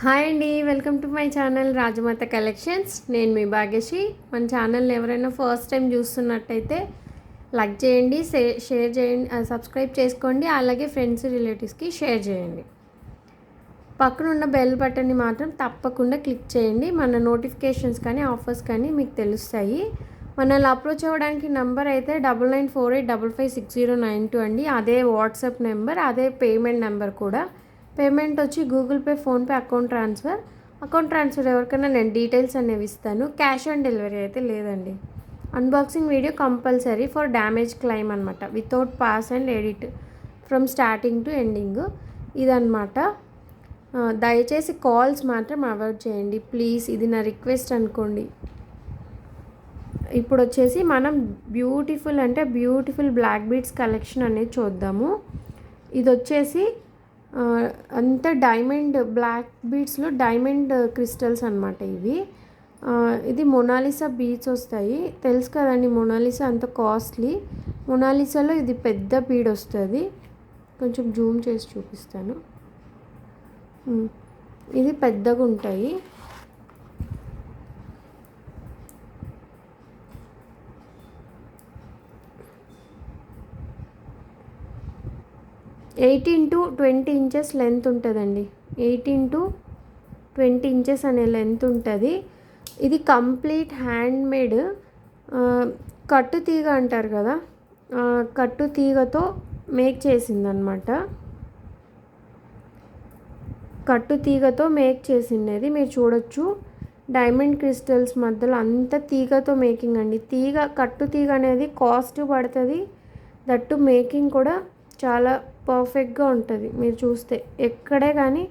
Hi అండి, welcome to my channel Rajmata collections. నేను మీ భాగ్యశ్రీ. మన ఛానల్ని ఎవరైనా ఫస్ట్ టైం చూస్తున్నట్టయితే లైక్ చేయండి, షేర్ చేయండి, సబ్స్క్రైబ్ చేసుకోండి. అలాగే ఫ్రెండ్స్ రిలేటివ్స్కి షేర్ చేయండి. పక్కన ఉన్న బెల్ బటన్ని మాత్రం తప్పకుండా క్లిక్ చేయండి. మన నోటిఫికేషన్స్ కానీ ఆఫర్స్ కానీ మీకు తెలుస్తాయి. మనల్ని అప్రోచ్ అవ్వడానికి నెంబర్ అయితే 9948556092 అండి. అదే వాట్సాప్ నెంబర్, అదే పేమెంట్ నెంబర్ కూడా. పేమెంట్ వచ్చి Google pay, PhonePe, account transfer ఎవరికైనా నేను డీటెయిల్స్ అనేవి ఇస్తాను. క్యాష్ ఆన్ డెలివరీ అయితే లేదండి. Unboxing video compulsory for damage claim అనమాట, without pause and edit from starting to ending ఇదన్నమాట. దయచేసి కాల్స్ మాత్రం అవాయిడ్ చేయండి ప్లీజ్, ఇది నా రిక్వెస్ట్ అనుకోండి. ఇప్పుడు వచ్చేసి మనం బ్యూటిఫుల్ బ్లాక్ బీడ్స్ కలెక్షన్ అనేది చూద్దాము. ఇది వచ్చేసి అంత డైమండ్ బ్లాక్ బీడ్స్లో డైమండ్ క్రిస్టల్స్ అనమాట ఇవి. ఇది మొనాలిసా బీడ్స్ వస్తాయి, తెలుసు కదండి. మొనాలిసా అంత కాస్ట్లీ. మొనాలిసాలో ఇది పెద్ద బీడ్ వస్తుంది. కొంచెం జూమ్ చేసి చూపిస్తాను. ఇది పెద్దగా ఉంటాయి. ఎయిటీన్ టు 20 ఇంచెస్ లెంత్ ఉంటుందండి. 18 to 20 ఇంచెస్ అనే లెంత్ ఉంటుంది. ఇది కంప్లీట్ హ్యాండ్ మేడ్, కట్టు తీగ అంటారు కదా, కట్టు తీగతో మేక్ చేసిందనమాట. కట్టు తీగతో మేక్ చేసిండేది మీరు చూడొచ్చు. డైమండ్ క్రిస్టల్స్ మధ్యలో అంత తీగతో మేకింగ్ అండి. కట్టు తీగ అనేది కాస్ట్ పడుతుంది. దట్టు మేకింగ్ కూడా చాలా పర్ఫెక్ట్గా ఉంటుంది. మీరు చూస్తే ఎక్కడే కానీ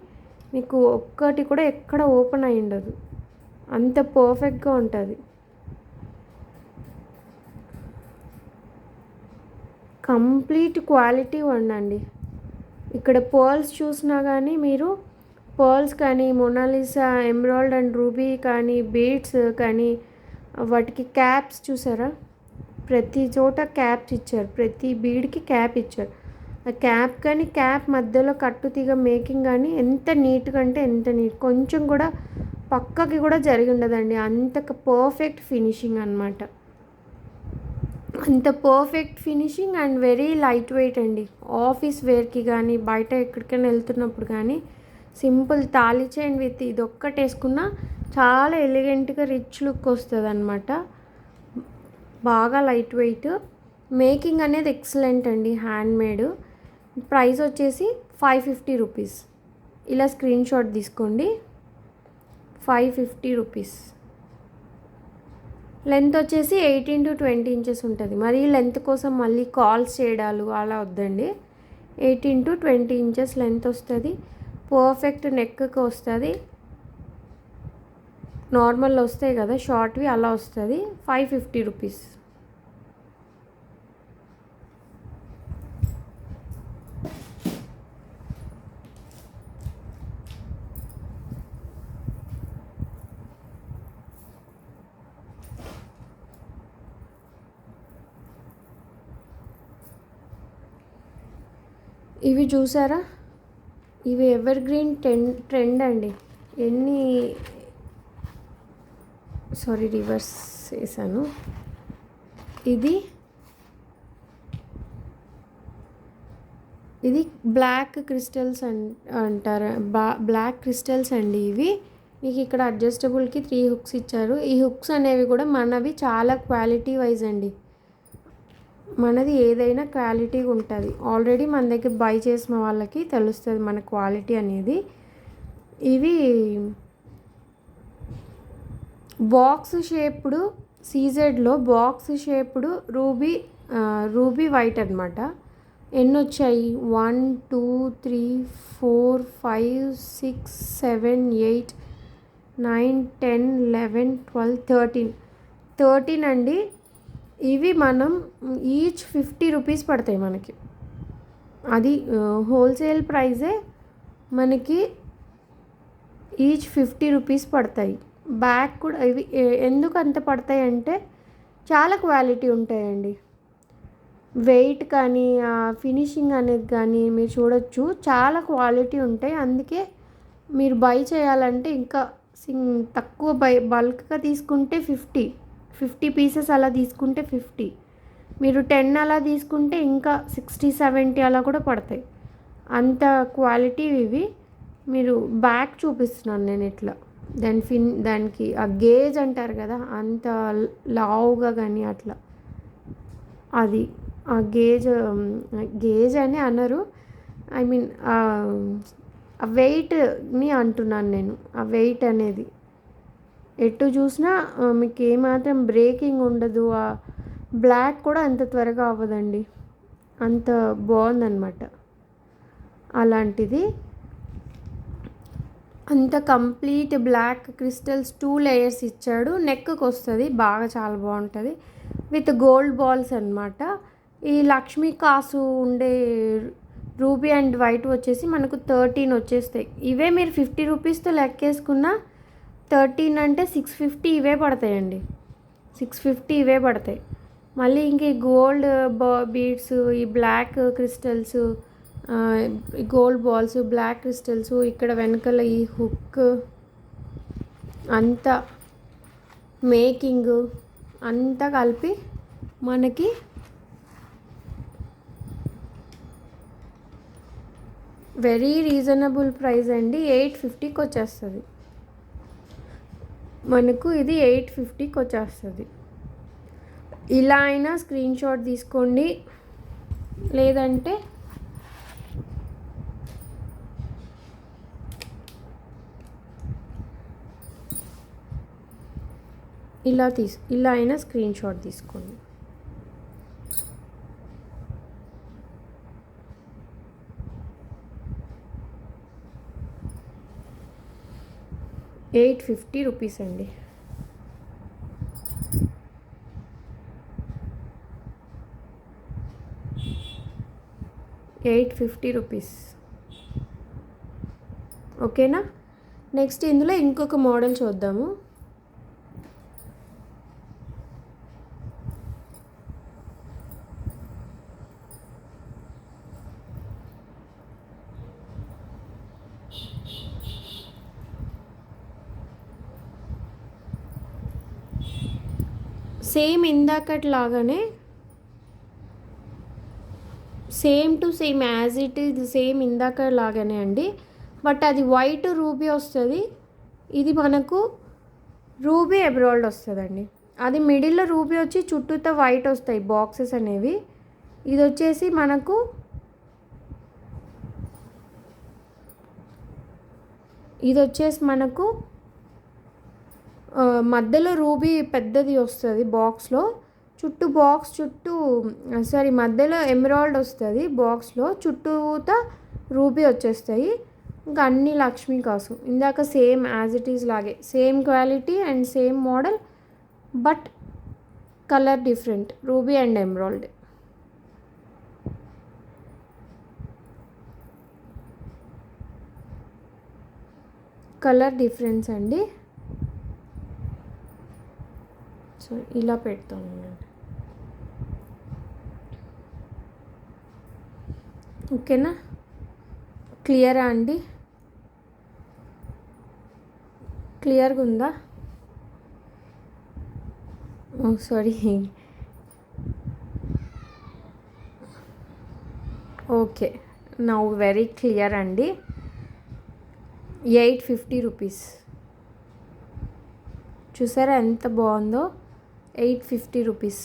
మీకు ఒక్కటి కూడా ఎక్కడ ఓపెన్ అయి ఉండదు, అంత పర్ఫెక్ట్గా ఉంటుంది. కంప్లీట్ క్వాలిటీ ఉండండి. ఇక్కడ పర్ల్స్ చూసినా కానీ మీరు పర్ల్స్ కానీ, మొనాలిసా, ఎమరాల్డ్ అండ్ రూబీ కానీ, బీడ్స్ కానీ, వాటికి క్యాప్స్ చూసారా, ప్రతి చోట క్యాప్స్ ఇచ్చారు. ప్రతి బీడ్కి క్యాప్ ఇచ్చారు. ఆ క్యాప్ కానీ క్యాప్ మధ్యలో కట్టు తీగ మేకింగ్ కానీ ఎంత నీట్గా అంటే ఎంత నీట్, కొంచెం కూడా పక్కకి కూడా జరిగి ఉండదండి. అంత పర్ఫెక్ట్ ఫినిషింగ్ అనమాట. అంత perfect finishing and very light weight అండి. ఆఫీస్ వేర్కి కానీ, బయట ఎక్కడికైనా వెళ్తున్నప్పుడు కానీ సింపుల్ తాళి చైన్ విత్ ఇది ఒక్కటి వేసుకున్నా చాలా ఎలిగెంట్గా రిచ్ లుక్ వస్తుంది అనమాట. బాగా లైట్ వెయిట్, మేకింగ్ అనేది ఎక్సలెంట్ అండి, హ్యాండ్ మేడ్. ప్రైస్ వచ్చేసి 550 రూపీస్. ఇలా స్క్రీన్ షాట్ తీసుకోండి. 550 రూపీస్. లెంత్ వచ్చేసి 18 to 20 ఇంచెస్ ఉంటుంది. మరి లెంత్ కోసం మళ్ళీ కాల్స్ చేయడాలు అలా వద్దండి. 18 to 20 ఇంచెస్ లెంత్ వస్తుంది. పర్ఫెక్ట్ నెక్కి వస్తుంది. నార్మల్ వస్తాయి కదా షార్ట్వి, అలా వస్తుంది. 550 రూపీస్. ఇవి చూసారా, ఇవి ఎవర్ గ్రీన్ ట్రెండ్ అండి. రివర్స్ చేశాను. ఇది బ్లాక్ క్రిస్టల్స్ అంటారు. బ్లాక్ క్రిస్టల్స్ అండి ఇవి. మీకు ఇక్కడ అడ్జస్టబుల్కి 3 హుక్స్ ఇచ్చారు. ఈ హుక్స్ అనేవి కూడా మనవి చాలా క్వాలిటీ వైజ్ అండి. మనది ఏదైనా క్వాలిటీగా ఉంటుంది. ఆల్రెడీ మన దగ్గర బై చేసిన వాళ్ళకి తెలుస్తుంది మన క్వాలిటీ అనేది. ఇవి బాక్స్ షేప్డ్, సీజెడ్లో బాక్స్ షేప్డ్ రూబీ వైట్ అనమాట. ఎన్ని వచ్చాయి? 1 2 3 4 5 6 7 8 9 10 11 12 13 అండి. ఇవి మనం ఈచ్ 50 రూపీస్ పడతాయి మనకి. అది హోల్సేల్ ప్రైజే. మనకి ఈచ్ 50 రూపీస్ పడతాయి. బ్యాగ్ కూడా ఇవి ఎందుకు అంత పడతాయి అంటే చాలా క్వాలిటీ ఉంటాయండి. వెయిట్ కానీ ఫినిషింగ్ అనేది కానీ మీరు చూడొచ్చు, చాలా క్వాలిటీ ఉంటాయి. అందుకే మీరు బై చేయాలంటే ఇంకా తక్కువ బల్క్గా తీసుకుంటే 50 పీసెస్ అలా తీసుకుంటే 50, మీరు 10 అలా తీసుకుంటే ఇంకా 60-70 అలా కూడా పడతాయి. అంత క్వాలిటీ ఇవి. మీరు బ్యాక్ చూపిస్తున్నాను నేను ఇట్లా, దానికి ఆ గేజ్ అంటారు కదా, అంత లావుగా కానీ అట్లా, అది ఆ గేజ్ అని అనరు, ఐ మీన్ ఆ వెయిట్ని అంటున్నాను నేను. ఆ వెయిట్ అనేది ఎటు చూసినా మీకు ఏమాత్రం బ్రేకింగ్ ఉండదు. ఆ బ్లాక్ కూడా అంత త్వరగా అవ్వదండి, అంత బాగుందన్నమాట. అలాంటిది అంత కంప్లీట్ బ్లాక్ క్రిస్టల్స్ 2 లేయర్స్ ఇచ్చాడు. నెక్కి వస్తుంది బాగా, చాలా బాగుంటుంది విత్ గోల్డ్ బాల్స్ అనమాట. ఈ లక్ష్మీ కాసు ఉండే రూబీ అండ్ వైట్ వచ్చేసి మనకు 13 వచ్చేస్తాయి. ఇవే మీరు 50 రూపీస్తో లెక్కేసుకున్న 13 అంటే 650 ఇవే పడతాయండి. 650 ఇవే పడతాయి. మళ్ళీ ఇంక ఈ గోల్డ్ బీడ్స్, ఈ black crystals, gold balls, black crystals, ఇక్కడ వెనకాల ఈ హుక్ అంతా మేకింగ్ అంతా కలిపి మనకి వెరీ రీజనబుల్ ప్రైస్ అండి. 850కి వచ్చేస్తుంది మనకు. ఇది 850కి వచ్చేస్తుంది. ఇలా అయినా స్క్రీన్ షాట్ తీసుకోండి, లేదంటే ఇలా అయినా స్క్రీన్ షాట్ తీసుకోండి. ₹850 అండి. ₹850. ఓకేనా. నెక్స్ట్ ఇందులో ఇంకొక మోడల్ చూద్దాము. సేమ్ ఇందాకట్లాగానే, same to same as it is same ఇందాక లాగానే అండి. బట్ అది వైట్ రూబీ వస్తుంది, ఇది మనకు రూబీ ఎమరాల్డ్ వస్తుందండి. అది మిడిల్లో రూబీ వచ్చి చుట్టూతో వైట్ వస్తాయి బాక్సెస్ అనేవి. ఇది వచ్చేసి మనకు మధ్యలో రూబీ పెద్దది వస్తుంది బాక్స్లో, మధ్యలో ఎమరాల్డ్ వస్తుంది బాక్స్లో, చుట్టూతా రూబీ వచ్చేస్తాయి. ఇంకా అన్ని లక్ష్మీ కాసు ఇందాక సేమ్ యాజ్ ఇట్ ఈజ్ లాగే, same quality and same model, but colour different, ruby and emerald. Colour difference అండి. సో ఇలా పెడతాను. ఓకేనా, క్లియరా అండి? క్లియర్గా ఉందా? Sorry. Okay, now very clear అండి. ₹850. చూసారా ఎంత బాగుందో? ₹850.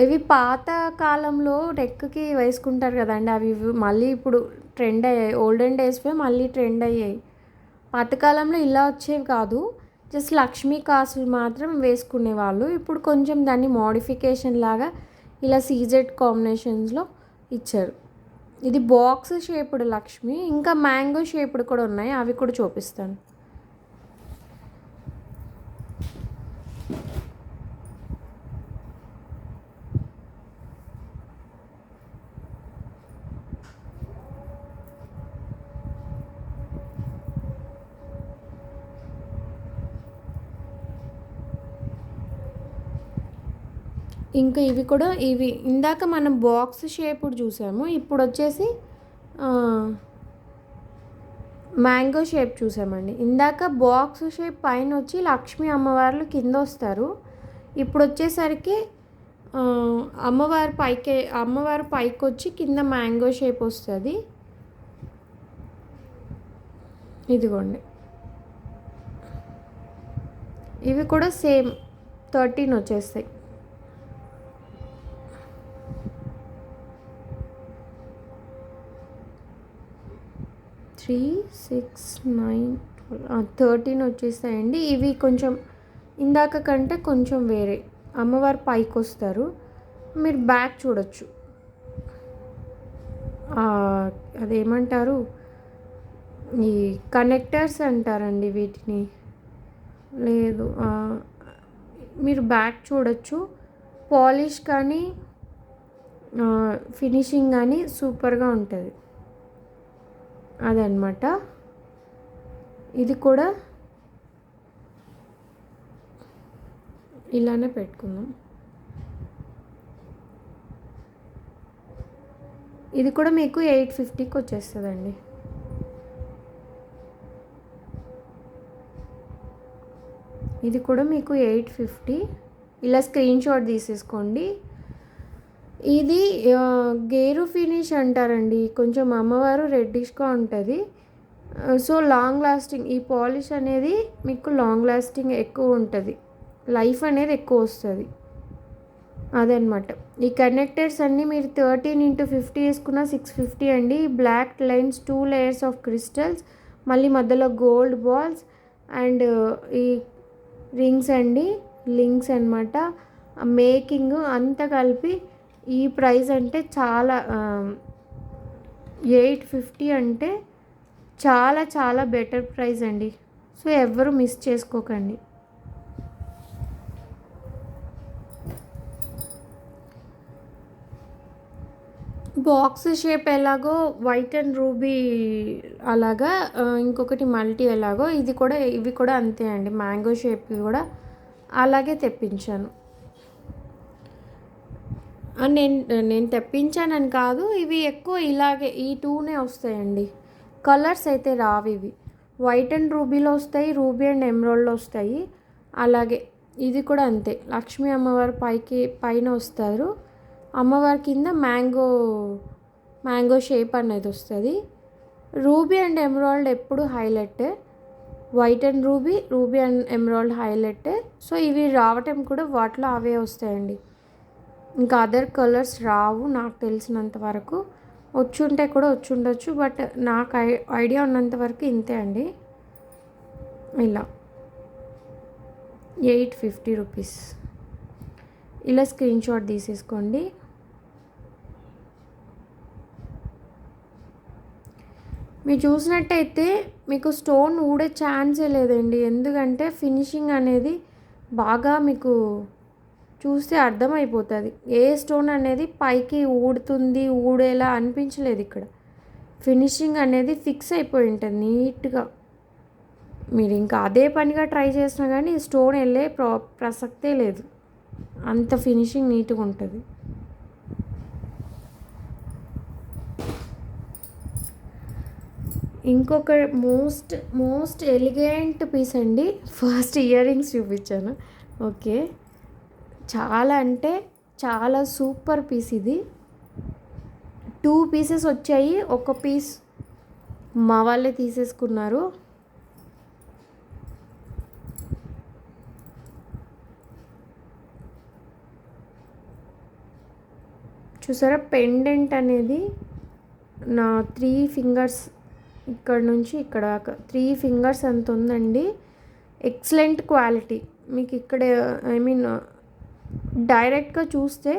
ఇవి పాత కాలంలో నెక్కి వేసుకుంటారు కదండి, అవి మళ్ళీ ఇప్పుడు ట్రెండ్ అయ్యాయి. ఓల్డెన్ డేస్వే మళ్ళీ ట్రెండ్ అయ్యాయి. పాతకాలంలో ఇలా వచ్చేవి కాదు, జస్ట్ లక్ష్మీ కాసులు మాత్రం వేసుకునేవాళ్ళు. ఇప్పుడు కొంచెం దాన్ని మోడిఫికేషన్ లాగా ఇలా సీజెడ్ కాంబినేషన్స్లో ఇచ్చారు. ఇది బాక్స్ షేప్డ్ లక్ష్మి, ఇంకా మ్యాంగో షేప్డ్ కూడా ఉన్నాయి, అవి కూడా చూపిస్తాను. ఇంకా ఇవి ఇందాక మనం బాక్స్ షేప్డ్ చూసాము, ఇప్పుడు వచ్చేసి మ్యాంగో షేప్ చూసామండి. ఇందాక బాక్స్ షేప్ పైన వచ్చి లక్ష్మీ అమ్మవార్లు కింద వస్తారు. ఇప్పుడు వచ్చేసరికి అమ్మవారు పైకి వచ్చి కింద మ్యాంగో షేప్ వస్తుంది. ఇదిగోండి, ఇవి కూడా సేమ్ 13 వచ్చేస్తాయి. త్రీ 6 9 13 వచ్చేస్తాయండి. ఇవి కొంచెం ఇందాక కంటే కొంచెం వేరే. అమ్మవారు పైకి వస్తారు. మీరు బ్యాక్ చూడొచ్చు. అదేమంటారు, ఈ కనెక్టర్స్ అంటారండి వీటిని. లేదు, మీరు బ్యాక్ చూడొచ్చు. పాలిష్ కానీ ఫినిషింగ్ కానీ సూపర్గా ఉంటుంది. అదనమాట. ఇది కూడా ఇలానే పెట్టుకుందాం. ఇది కూడా మీకు 850కి వచ్చేస్తుందండి. ఇది కూడా మీకు 850. ఇలా స్క్రీన్ షాట్ తీసేసుకోండి. ఇది గేరు ఫినిష్ అంటారండి. కొంచెం అమ్మవారు రెడ్డిష్గా ఉంటుంది. సో లాంగ్ లాస్టింగ్, ఈ పాలిష్ అనేది మీకు లాంగ్ లాస్టింగ్ ఎక్కువ ఉంటుంది, లైఫ్ అనేది ఎక్కువ వస్తుంది. అదనమాట. ఈ కనెక్టర్స్ అన్నీ మీరు 13x50 వేసుకున్న 650 అండి. Black lines, 2 layers of crystals, మళ్ళీ మధ్యలో గోల్డ్ బాల్స్ అండ్ ఈ రింగ్స్ అండి, లింక్స్ అనమాట. మేకింగ్ అంతా కలిపి ఈ ప్రైస్ అంటే చాలా 850 అంటే చాలా చాలా బెటర్ ప్రైస్ అండి. సో ఎవ్వరు మిస్ చేసుకోకండి. బాక్స్ షేప్ ఎలాగో వైట్ అండ్ రూబీ అలాగా, ఇంకొకటి మల్టీ ఎలాగో ఇవి కూడా అంతే అండి. మ్యాంగో షేప్ కూడా అలాగే తెప్పించాను. నేను తెప్పించానని కాదు, ఇవి ఎక్కువ ఇలాగే ఈ 2నే వస్తాయండి. కలర్స్ అయితే రావు. ఇవి వైట్ అండ్ రూబీలో వస్తాయి, రూబీ అండ్ ఎమరాల్డ్లో వస్తాయి. అలాగే ఇది కూడా అంతే. లక్ష్మీ అమ్మవారు పైన వస్తారు, అమ్మవారి కింద మ్యాంగో షేప్ అనేది వస్తుంది. రూబీ అండ్ ఎమరాల్డ్ ఎప్పుడు highlight, white and ruby and emerald highlight. So ఇవి రావటం కూడా వాటిలో అవే వస్తాయండి. ఇంకా అదర్ కలర్స్ రావు నాకు తెలిసినంత వరకు. వచ్చుంటే కూడా వచ్చుండొచ్చు, బట్ నాకు ఐడియా ఉన్నంత వరకు ఇంతే అండి. ఇలా 850 రూపీస్. ఇలా స్క్రీన్ షాట్ తీసేసుకోండి. మీరు చూసినట్టయితే మీకు స్టోన్ ఊడే ఛాన్సే లేదండి. ఎందుకంటే ఫినిషింగ్ అనేది బాగా మీకు చూస్తే అర్థమైపోతుంది. ఏ స్టోన్ అనేది పైకి ఊడేలా అనిపించలేదు. ఇక్కడ ఫినిషింగ్ అనేది ఫిక్స్ అయిపోయి ఉంటుంది నీట్గా. మీరు ఇంకా అదే పనిగా ట్రై చేసినా కానీ స్టోన్ వెళ్ళే ప్రసక్తే లేదు. అంత ఫినిషింగ్ నీట్గా ఉంటుంది. ఇంకొక మోస్ట్ ఎలిగెంట్ పీస్ అండి. ఫస్ట్ ఇయర్ రింగ్స్ చూపించాను. ఓకే, చాలా అంటే చాలా సూపర్ పీస్ ఇది. 2 పీసెస్ వచ్చాయి, ఒక పీస్ మా వాళ్ళే తీసేసుకున్నారు. చూసారా, పెండెంట్ అనేది నా 3 ఫింగర్స్ ఇక్కడ నుంచి ఇక్కడ దాకా 3 ఫింగర్స్ అంత ఉందండి. Excellent quality. మీకు ఇక్కడ డైరెక్ట్గా చూస్తే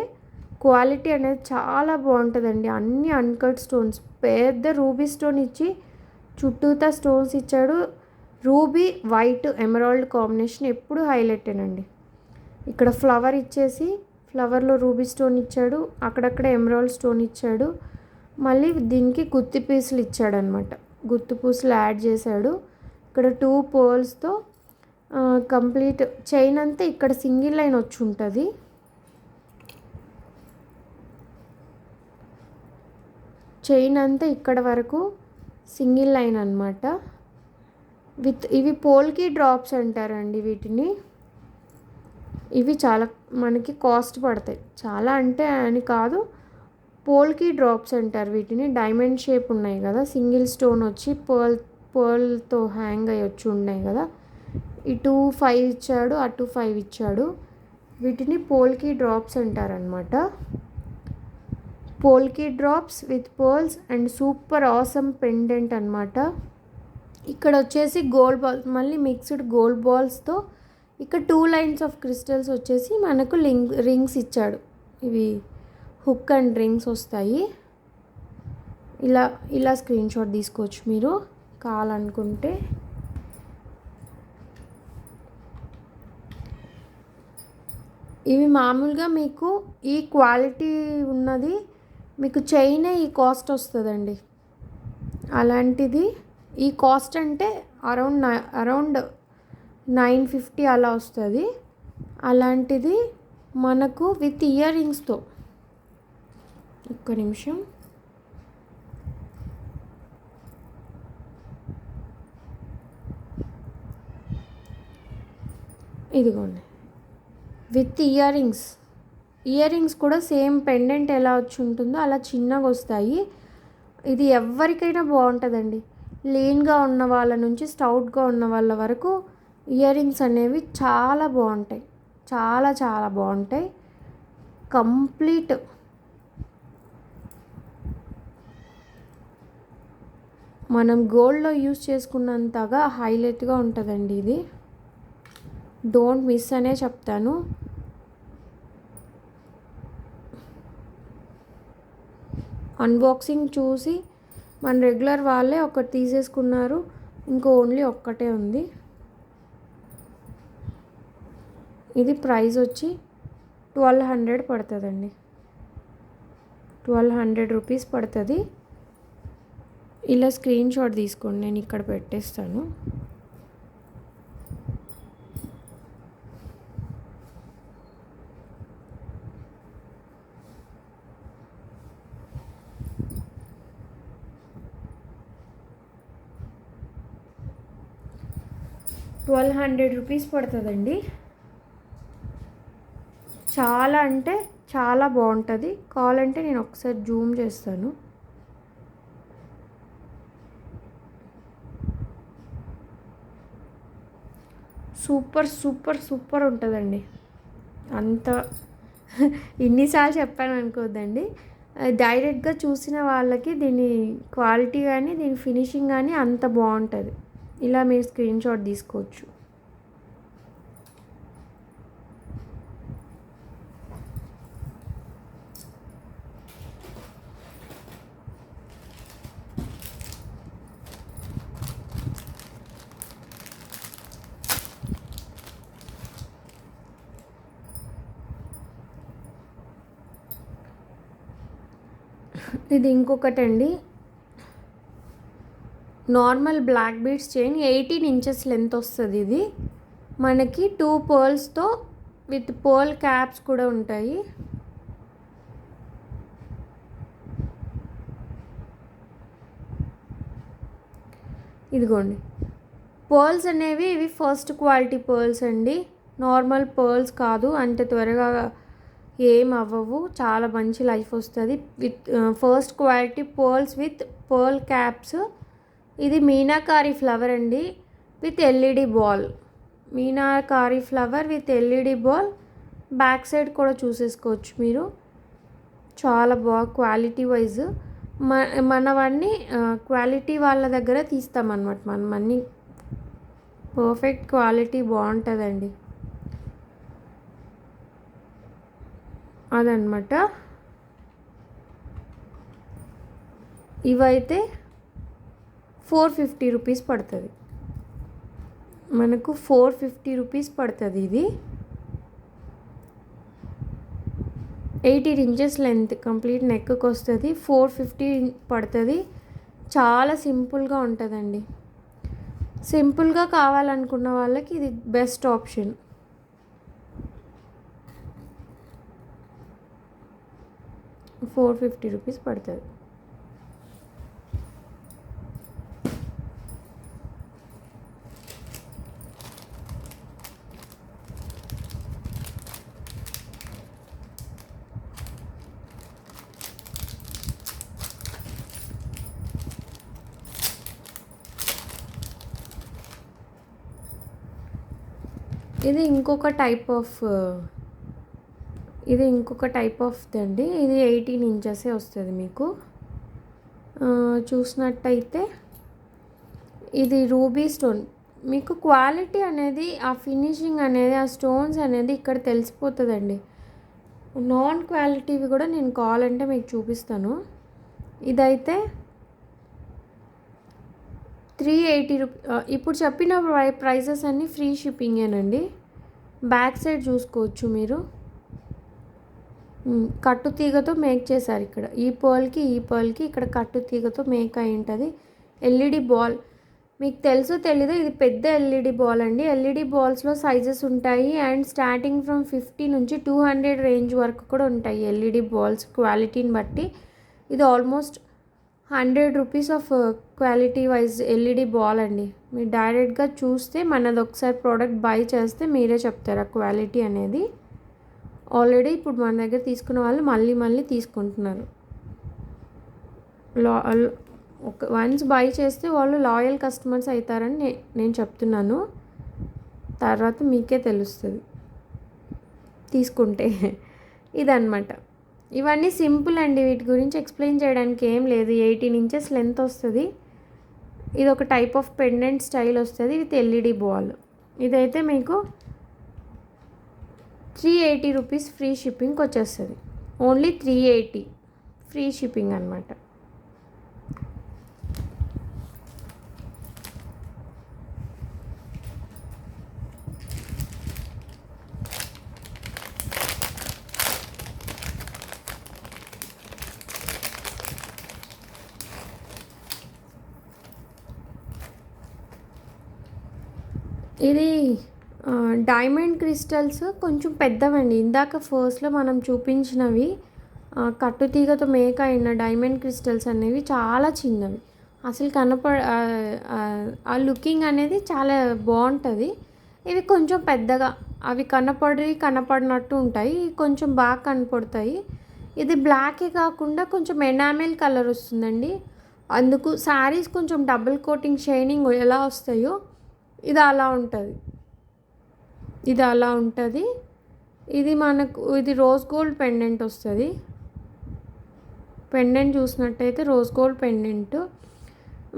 క్వాలిటీ అనేది చాలా బాగుంటుందండి. అన్నీ అన్కట్ స్టోన్స్, పెద్ద రూబీ స్టోన్ ఇచ్చి చుట్టూతా స్టోన్స్ ఇచ్చాడు. రూబీ వైట్ ఎమరాల్డ్ కాంబినేషన్ ఎప్పుడు హైలైటేనండి. ఇక్కడ ఫ్లవర్ ఇచ్చేసి ఫ్లవర్లో రూబీ స్టోన్ ఇచ్చాడు, అక్కడక్కడ ఎమరాల్డ్ స్టోన్ ఇచ్చాడు. మళ్ళీ దీనికి గుత్తి పీసులు ఇచ్చాడనమాట. గుత్తి పూసలు యాడ్ చేశాడు. ఇక్కడ 2 పర్ల్స్తో కంప్లీట్ చైన్ అంతా ఇక్కడ సింగిల్ లైన్ వచ్చి ఉంటుంది. చైన్ అంతా ఇక్కడ వరకు సింగిల్ లైన్ అనమాట. ఇవి పోల్కి డ్రాప్స్ అంటారండి వీటిని. ఇవి చాలా మనకి కాస్ట్ పడతాయి. చాలా అంటే అని కాదు, పోల్కి డ్రాప్స్ అంటారు వీటిని. డైమండ్ షేప్ ఉన్నాయి కదా, సింగిల్ స్టోన్ వచ్చి పర్ల్తో హ్యాంగ్ అయ్యి వచ్చి ఉన్నాయి కదా, ఇటు 5 ఇచ్చాడు, అటు 5 ఇచ్చాడు. వీటిని పోల్కి డ్రాప్స్ అంటారనమాట. Polki drops with pearls and super awesome pendant అనమాట. ఇక్కడ వచ్చేసి గోల్డ్ బాల్స్, మళ్ళీ మిక్స్డ్ గోల్డ్ బాల్స్తో ఇక్కడ 2 లైన్స్ ఆఫ్ క్రిస్టల్స్ వచ్చేసి మనకు రింగ్స్ ఇచ్చాడు. ఇవి హుక్ అండ్ రింగ్స్ వస్తాయి. ఇలా స్క్రీన్ షాట్ తీసుకోవచ్చు మీరు కావాలనుకుంటే. ఇవి మామూలుగా మీకు ఈ క్వాలిటీ ఉన్నది మీకు చైనే ఈ కాస్ట్ వస్తుందండి. అలాంటిది ఈ కాస్ట్ అంటే అరౌండ్ 950 అలా వస్తుంది. అలాంటిది మనకు విత్ ఇయర్ రింగ్స్తో. ఒక్క నిమిషం. ఇదిగోండి, విత్ ఇయర్ రింగ్స్ కూడా సేమ్ పెండెంట్ ఎలా వచ్చి ఉంటుందో అలా చిన్నగా వస్తాయి. ఇది ఎవరికైనా బాగుంటుందండి. లీన్గా ఉన్న వాళ్ళ నుంచి స్టౌట్గా ఉన్న వాళ్ళ వరకు ఇయర్ రింగ్స్ అనేవి చాలా బాగుంటాయి. చాలా చాలా బాగుంటాయి. కంప్లీట్ మనం గోల్డ్లో యూజ్ చేసుకున్నంతగా హైలైట్గా ఉంటుందండి ఇది. డోంట్ మిస్ అనే చెప్తాను. అన్బాక్సింగ్ చూసి మన రెగ్యులర్ వాళ్ళే ఒకటి తీసేసుకున్నారు, ఇంకో ఓన్లీ ఒక్కటే ఉంది. ఇది ప్రైస్ వచ్చి 1200 పడుతుందండి. 1200 రూపీస్ పడుతుంది. ఇలా స్క్రీన్ షాట్ తీసుకోండి, నేను ఇక్కడ పెట్టేస్తాను. ₹1200 పడుతుందండి. చాలా అంటే చాలా బాగుంటుంది. కావాలంటే నేను ఒకసారి జూమ్ చేస్తాను. సూపర్ సూపర్ సూపర్ ఉంటుందండి. అంత ఇన్నిసార్లు చెప్పాను అనుకోద్దండి. డైరెక్ట్గా చూసిన వాళ్ళకి దీని క్వాలిటీ కానీ దీని ఫినిషింగ్ కానీ అంత బాగుంటుంది. ఇలా మీరు స్క్రీన్ షాట్ తీసుకోవచ్చు. ఇది ఇంకొకటి అండి, normal black beads chain 18 inches length వస్తుంది. ఇది మనకి 2 పర్ల్స్తో విత్ పర్ల్ క్యాప్స్ కూడా ఉంటాయి. ఇదిగోండి, పర్ల్స్ అనేవి ఇవి ఫస్ట్ క్వాలిటీ పర్ల్స్ అండి. నార్మల్ పర్ల్స్ కాదు, అంత త్వరగా ఏం అవ్వవు. చాలా మంచి లైఫ్ వస్తుంది. With first quality pearls with pearl caps. ఇది మీనాకారి ఫ్లవర్ అండి with LED ball. Meenakari flower with LED ball. Back side కూడా చూసేసుకోవచ్చు మీరు. చాలా బాగా క్వాలిటీ వైజ్ మనవన్నీ క్వాలిటీ వాళ్ళ దగ్గర తీస్తామన్నమాట. మనం అన్నీ పర్ఫెక్ట్ క్వాలిటీ బాగుంటుందండి. అదనమాట. ఇవైతే 450 రూపీస్ పడుతుంది. మనకు 450 రూపీస్ పడుతుంది. ఇది 18 ఇంచెస్ లెంత్ కంప్లీట్ నెక్కి వస్తుంది. 450 పడుతుంది. చాలా సింపుల్గా ఉంటుందండి. సింపుల్గా కావాలనుకున్న వాళ్ళకి ఇది బెస్ట్ ఆప్షన్. ₹450 పడుతుంది. ఇది ఇంకొక టైప్ ఆఫ్ అండి. ఇది 18 ఇంచెసే వస్తుంది మీకు. చూసినట్టయితే ఇది రూబీ స్టోన్. మీకు క్వాలిటీ అనేది, ఆ ఫినిషింగ్ అనేది, ఆ స్టోన్స్ అనేది ఇక్కడ తెలిసిపోతుందండి. నాన్ క్వాలిటీవి కూడా నేను కావాలంటే మీకు చూపిస్తాను. ఇదైతే 380 ఇప్పుడు చెప్పిన ప్రైజెస్ అన్నీ ఫ్రీ షిప్పింగేనండి. బ్యాక్ సైడ్ చూసుకోవచ్చు మీరు. కట్టు తీగతో మేక్ చేశారు ఇక్కడ. ఈ పర్ల్కి ఇక్కడ కట్టు తీగతో మేక్ అయి ఉంటుంది. ఎల్ఈడి బాల్ మీకు తెలుసో తెలీదో, ఇది పెద్ద ఎల్ఈడి బాల్ అండి. ఎల్ఈడి బాల్స్లో సైజెస్ ఉంటాయి అండ్ స్టార్టింగ్ ఫ్రమ్ 50 నుంచి 200 రేంజ్ వరకు కూడా ఉంటాయి ఎల్ఈడి బాల్స్ క్వాలిటీని బట్టి. ఇది almost 100 rupees of quality wise LED ball అండి. మీరు డైరెక్ట్గా చూస్తే మనది ఒకసారి ప్రోడక్ట్ బై చేస్తే మీరే చెప్తారు ఆ క్వాలిటీ అనేది. ఆల్రెడీ ఇప్పుడు మన దగ్గర తీసుకున్న వాళ్ళు మళ్ళీ తీసుకుంటున్నారు. వన్స్ బై చేస్తే వాళ్ళు లాయల్ కస్టమర్స్ అవుతారని నేను చెప్తున్నాను. తర్వాత మీకే తెలుస్తుంది తీసుకుంటే. ఇదన్నమాట. ఇవన్నీ సింపుల్ అండి. వీటి గురించి ఎక్స్ప్లెయిన్ చేయడానికి ఏం లేదు. 18 ఇంచెస్ లెంత్ వస్తుంది. ఇది ఒక టైప్ ఆఫ్ పెండెంట్ స్టైల్ వస్తుంది విత్ ఎల్ఈడి బాల్. ఇదైతే మీకు 380 రూపీస్ ఫ్రీ షిప్పింగ్కి వచ్చేస్తుంది. ఓన్లీ 380 ఫ్రీ షిప్పింగ్ అనమాట. ఇది డైమండ్ క్రిస్టల్స్ కొంచెం పెద్దవండి. ఇందాక ఫస్ట్లో మనం చూపించినవి కట్టుతీగతో మేక్ అయిన డైమండ్ క్రిస్టల్స్ అనేవి చాలా చిన్నవి. అసలు ఆ లుకింగ్ అనేది చాలా బాగుంటుంది. ఇవి కొంచెం పెద్దగా, అవి కనపడినట్టు ఉంటాయి. కొంచెం బాగా కనపడతాయి. ఇది బ్లాకే కాకుండా కొంచెం ఎనామెల్ కలర్ వస్తుందండి. అందుకు శారీస్ కొంచెం డబుల్ కోటింగ్ షైనింగ్ ఎలా వస్తాయో ఇది అలా ఉంటుంది. ఇది మనకు రోజ్ గోల్డ్ పెండెంట్ వస్తుంది. పెండెంట్ చూసినట్టయితే రోజ్ గోల్డ్ పెండెంట్.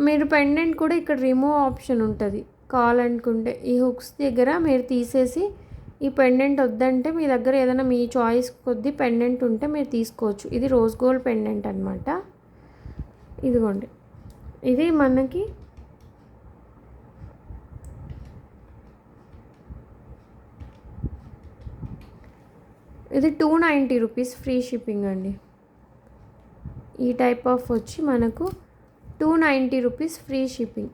మీరు పెండెంట్ కూడా ఇక్కడ రిమూవ్ ఆప్షన్ ఉంటుంది. కావాలనుకుంటే ఈ హుక్స్ దగ్గర మీరు తీసేసి, ఈ పెండెంట్ వద్దంటే మీ దగ్గర ఏదైనా మీ చాయిస్ కొద్దీ పెండెంట్ ఉంటే మీరు తీసుకోవచ్చు. ఇది రోజ్ గోల్డ్ పెండెంట్ అనమాట. ఇదిగోండి. ఇది మనకి ఇది 290 రూపీస్ ఫ్రీ షిప్పింగ్ అండి. ఈ టైప్ ఆఫ్ వచ్చి మనకు 290 రూపీస్ ఫ్రీ షిప్పింగ్.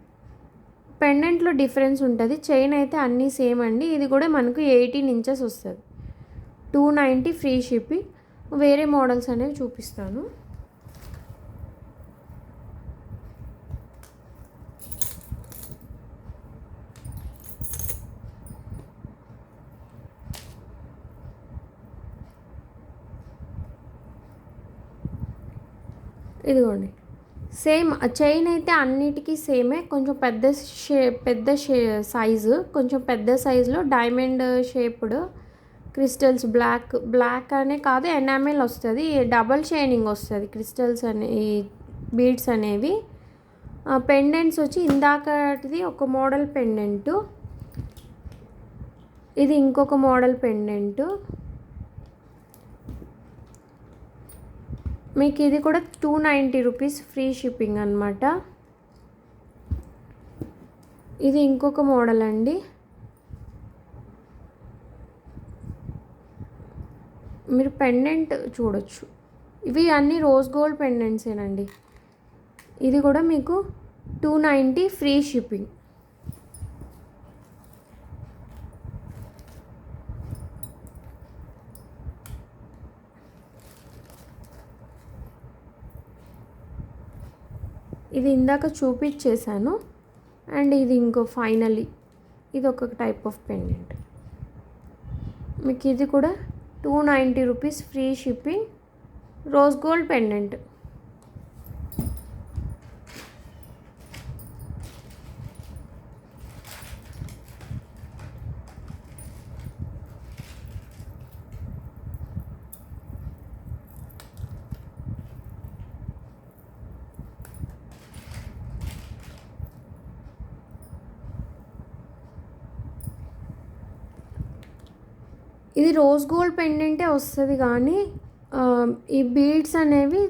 పెండెంట్లో డిఫరెన్స్ ఉంటుంది. చైన్ అయితే అన్నీ సేమ్ అండి. ఇది కూడా మనకు 18 ఇంచెస్ వస్తుంది. 290 ఫ్రీ షిప్పింగ్. వేరే మోడల్స్ అనేవి చూపిస్తాను. ఇదిగోండి. సేమ్ చైన్ అయితే అన్నిటికీ సేమే. కొంచెం పెద్ద సైజు, కొంచెం పెద్ద సైజులో డైమండ్ షేప్డ్ క్రిస్టల్స్, బ్లాక్ అనే కాదు, ఎనామెల్ వస్తుంది. డబల్ షైనింగ్ వస్తుంది క్రిస్టల్స్ ఈ బీడ్స్ అనేవి. పెండెంట్స్ వచ్చి ఇందాకటిది ఒక మోడల్ పెండెంటు, ఇది ఇంకొక మోడల్ పెండెంటు. మీకు ఇది కూడా 290 రూపీస్ ఫ్రీ షిప్పింగ్ అనమాట. ఇది ఇంకొక మోడల్ అండి. మీరు పెండెంట్ చూడొచ్చు. ఇవి అన్నీ రోజ్ గోల్డ్ పెండెంట్సేనండి. ఇది కూడా మీకు 290 ఫ్రీ షిప్పింగ్. ఇది ఇందాక చూపించేశాను. అండ్ ఇది ఇంకో ఫైనలీ ఇది ఒక టైప్ ఆఫ్ పెండెంట్. మీకు ఇది కూడా 290 rupees free shipping, rose gold pendant. ఇది రోజ్ గోల్డ్ పెండెంటే వస్తుంది కానీ ఈ బీడ్స్ అనేవి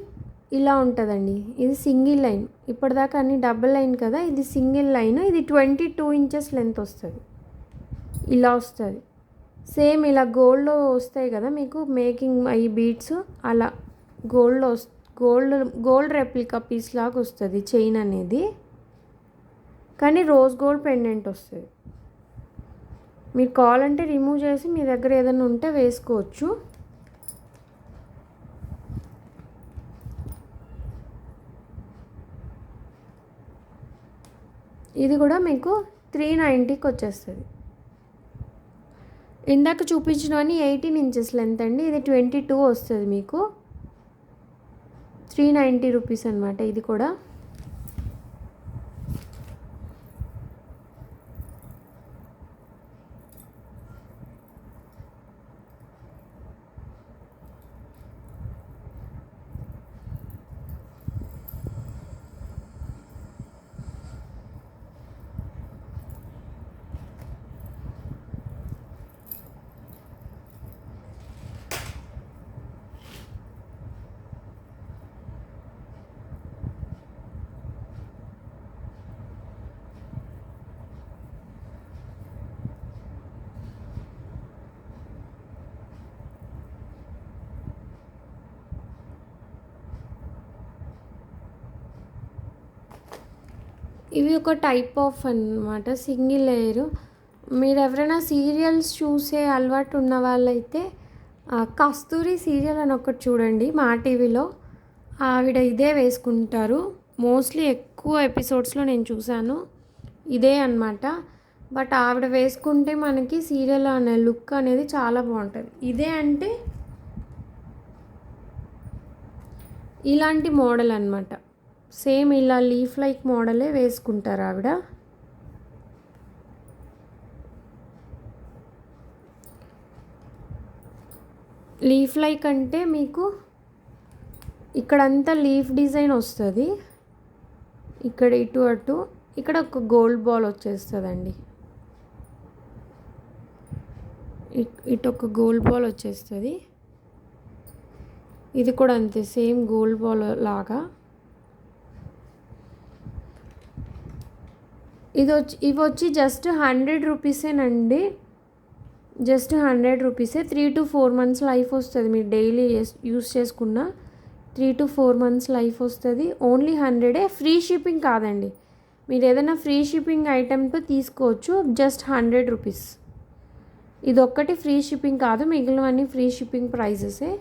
ఇలా ఉంటుందండి. ఇది సింగిల్ లైన్, ఇప్పటిదాకా అన్ని డబుల్ లైన్ కదా, ఇది సింగిల్ లైన్. ఇది 22 ఇంచెస్ లెంత్ వస్తుంది, ఇలా వస్తుంది. సేమ్ ఇలా గోల్డ్లో వస్తాయి కదా మీకు మేకింగ్ ఈ బీడ్స్, అలా గోల్డ్లో గోల్డ్ రెప్లికా పీస్ లాగా వస్తుంది చైన్ అనేది, కానీ రోజ్ గోల్డ్ పెండెంట్ వస్తుంది. మీరు కావాలంటే రిమూవ్ చేసి మీ దగ్గర ఏదైనా ఉంటే వేసుకోవచ్చు. ఇది కూడా మీకు 390కి వచ్చేస్తుంది. ఇందాక చూపించినవన్నీ 18 ఇంచెస్ లెంత్ అండి, ఇది 22 వస్తుంది మీకు. 390 రూపీస్ అనమాట ఇది కూడా. ఇవి ఒక టైప్ ఆఫ్ అన్నమాట సింగిల్ లేయరు. మీరు ఎవరైనా సీరియల్స్ చూసే అలవాటు ఉన్న వాళ్ళైతే కస్తూరి సీరియల్ అని ఒకటి చూడండి మా టీవీలో, ఆవిడ ఇదే వేసుకుంటారు మోస్ట్లీ. ఎక్కువ ఎపిసోడ్స్లో నేను చూశాను ఇదే అన్నమాట. బట్ ఆవిడ వేసుకుంటే మనకి సీరియల్ అనే లుక్ అనేది చాలా బాగుంటుంది. ఇదే అంటే ఇలాంటి మోడల్ అన్నమాట, సేమ్ ఇలా లీఫ్ లైక్ మోడలే వేసుకుంటారు ఆవిడ. లీఫ్ లైక్ అంటే మీకు ఇక్కడంతా లీఫ్ డిజైన్ వస్తుంది, ఇక్కడ ఇటు అటు, ఇక్కడ ఒక గోల్డ్ బాల్ వచ్చేస్తుందండి, ఇటు ఒక గోల్డ్ బాల్ వచ్చేస్తుంది. ఇది కూడా అంతే, సేమ్ గోల్డ్ బాల్ లాగా. ఇవి వచ్చి జస్ట్ 100 రూపీసేనండి, జస్ట్ 100 రూపీసే. 3 to 4 months లైఫ్ వస్తుంది, మీరు డైలీ యూస్ చేసుకున్న 3 to 4 months లైఫ్ వస్తుంది. ఓన్లీ 100. ఫ్రీ షిప్పింగ్ కాదండి, మీరు ఏదైనా ఫ్రీ షిప్పింగ్ ఐటెంతో తీసుకోవచ్చు. Just 100 rupees. ఇది ఒక్కటి ఫ్రీ షిప్పింగ్ కాదు, మిగిలినవన్నీ ఫ్రీ షిప్పింగ్ ప్రైజెసే.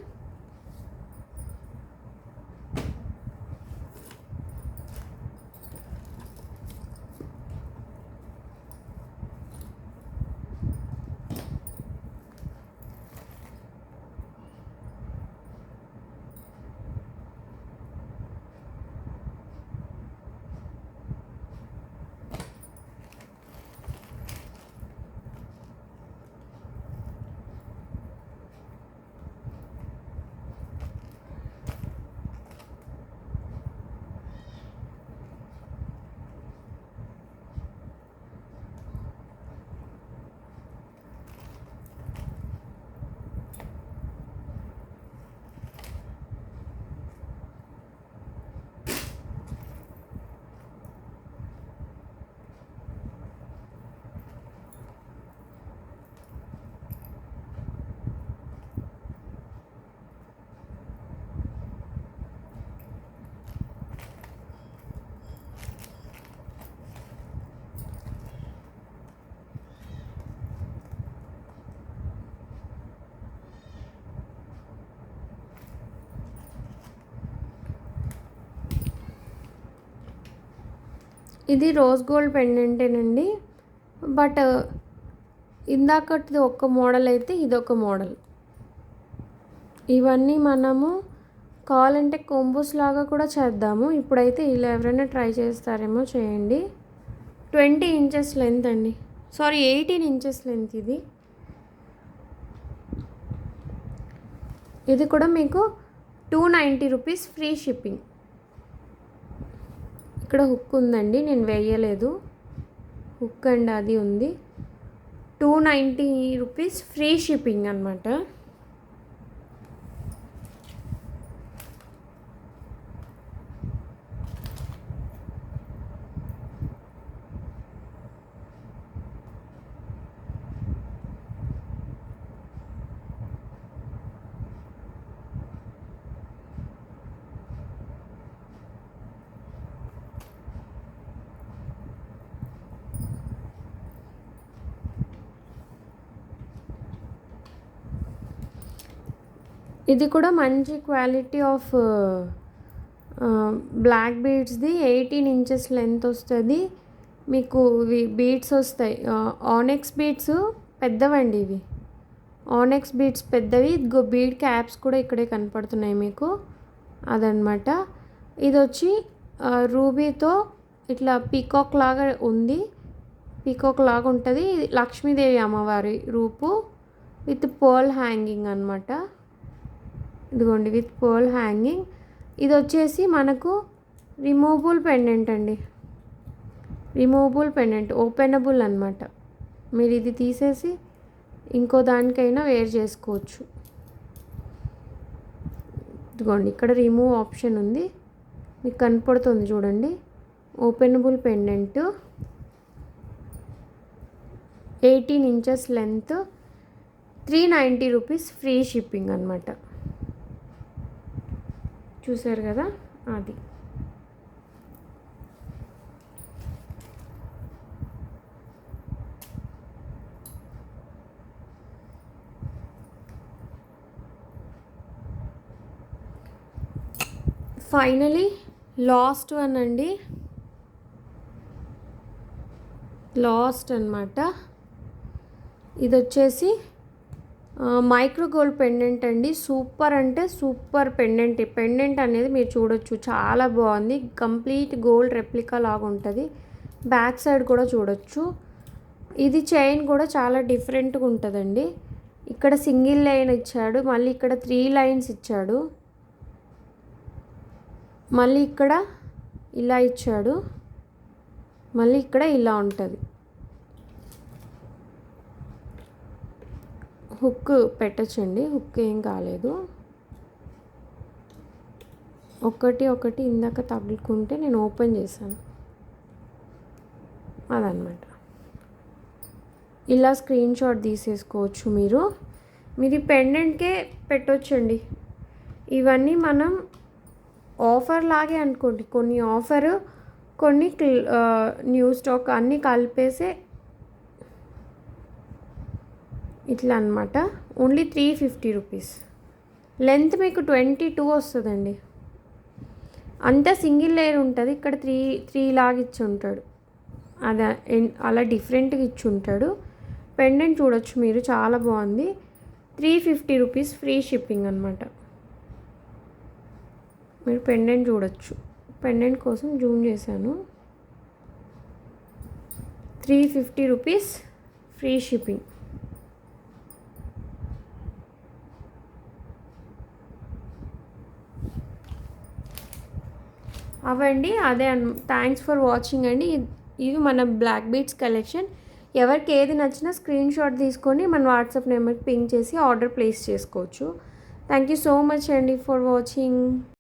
ఇది రోజ్ గోల్డ్ పెండెంటేనండి, బట్ ఇందాకటిది ఒక మోడల్ అయితే ఇదొక మోడల్. ఇవన్నీ మనము కావాలంటే కొంబోస్ లాగా కూడా చేద్దాము. ఇప్పుడైతే ఇలా ఎవరైనా ట్రై చేస్తారేమో చేయండి. 20 ఇంచెస్ లెంత్ అండి, సారీ 18 ఇంచెస్ లెంత్ ఇది. ఇది కూడా మీకు 290 రూపీస్ ఫ్రీ షిప్పింగ్. ఇక్కడ హుక్ ఉందండి, నేను వేయలేదు, హుక్ అండ్ అది ఉంది. ₹290 ఫ్రీ షిప్పింగ్ అనమాట. ఇది కూడా మంచి క్వాలిటీ ఆఫ్ బ్లాక్ బీడ్స్ది 18 ఇంచెస్ లెంత్ వస్తుంది మీకు. ఇవి బీడ్స్ వస్తాయి, ఆనెక్స్ బీడ్స్ పెద్దవండి ఇవి. ఆనెక్స్ బీడ్స్ పెద్దవి. ఇదిగో బీడ్ క్యాప్స్ కూడా ఇక్కడే కనపడుతున్నాయి మీకు, అదనమాట. ఇది వచ్చి రూబీతో ఇట్లా పీకాక్ లాగా ఉంది, పీకాక్ లాగా ఉంటుంది. లక్ష్మీదేవి అమ్మవారి రూపు విత్ పర్ల్ హ్యాంగింగ్ అనమాట. ఇదిగోండి విత్ పర్ల్ హ్యాంగింగ్. ఇది వచ్చేసి మనకు రిమూవబుల్ పెండెంట్ అండి, రిమూవబుల్ పెండెంట్, ఓపెనబుల్ అనమాట. మీరు ఇది తీసేసి ఇంకో దానికైనా వేర్ చేసుకోవచ్చు. ఇదిగోండి ఇక్కడ రిమూవ్ ఆప్షన్ ఉంది, మీకు కనపడుతుంది చూడండి. Openable pendant, 18 inches length, ₹390 free shipping అనమాట. చూసారు కదా, అది. ఫైనలీ లాస్ట్ వన్ అండి, లాస్ట్ అనమాట. ఇది వచ్చేసి మైక్రో గోల్డ్ పెండెంట్ అండి. సూపర్ అంటే సూపర్ పెండెంట్. పెండెంట్ అనేది మీరు చూడొచ్చు, చాలా బాగుంది. కంప్లీట్ గోల్డ్ రెప్లికా లాగా ఉంటుంది. బ్యాక్ సైడ్ కూడా చూడొచ్చు. ఇది చైన్ కూడా చాలా డిఫరెంట్గా ఉంటుందండి. ఇక్కడ సింగిల్ లైన్ ఇచ్చాడు, మళ్ళీ ఇక్కడ 3 లైన్స్ ఇచ్చాడు, మళ్ళీ ఇక్కడ ఇలా ఇచ్చాడు, మళ్ళీ ఇక్కడ ఇలా ఉంటుంది. హుక్ పెట్టచ్చండి, హుక్ ఏం కాలేదు. ఒకటి ఇందాక తగులుకుంటే నేను ఓపెన్ చేశాను, అదనమాట. ఇలా స్క్రీన్ షాట్ తీసేసుకోవచ్చు మీరు. మీది పెండెంట్కే పెట్టొచ్చండి. ఇవన్నీ మనం ఆఫర్ లాగే అనుకోండి, కొన్ని ఆఫరు, కొన్ని న్యూ స్టాక్ అన్నీ కలిపేసే ఇట్లా అనమాట. ఓన్లీ ₹350. లెంత్ మీకు 22 వస్తుందండి. అంతా సింగిల్ లేయర్ ఉంటుంది. ఇక్కడ త్రీ లాగా ఇచ్చి ఉంటాడు, అలా అలా డిఫరెంట్గా ఇచ్చి ఉంటాడు. పెండెంట్ చూడొచ్చు మీరు, చాలా బాగుంది. ₹350 ఫ్రీ షిప్పింగ్ అనమాట. మీరు పెండెంట్ చూడొచ్చు. పెండెంట్ కోసం జూమ్ చేశాను. ₹350 ఫ్రీ షిప్పింగ్. అవండి, అదే థ్యాంక్స్ ఫర్ వాచింగ్ అండి. ఇవి మన బ్లాక్ బీడ్స్ కలెక్షన్. ఎవరికి ఏది నచ్చినా స్క్రీన్ షాట్ తీసుకొని మన వాట్సాప్ నెంబర్కి పింగ్ చేసి ఆర్డర్ ప్లేస్ చేసుకోవచ్చు. థ్యాంక్ యూ సో మచ్ అండి ఫర్ వాచింగ్.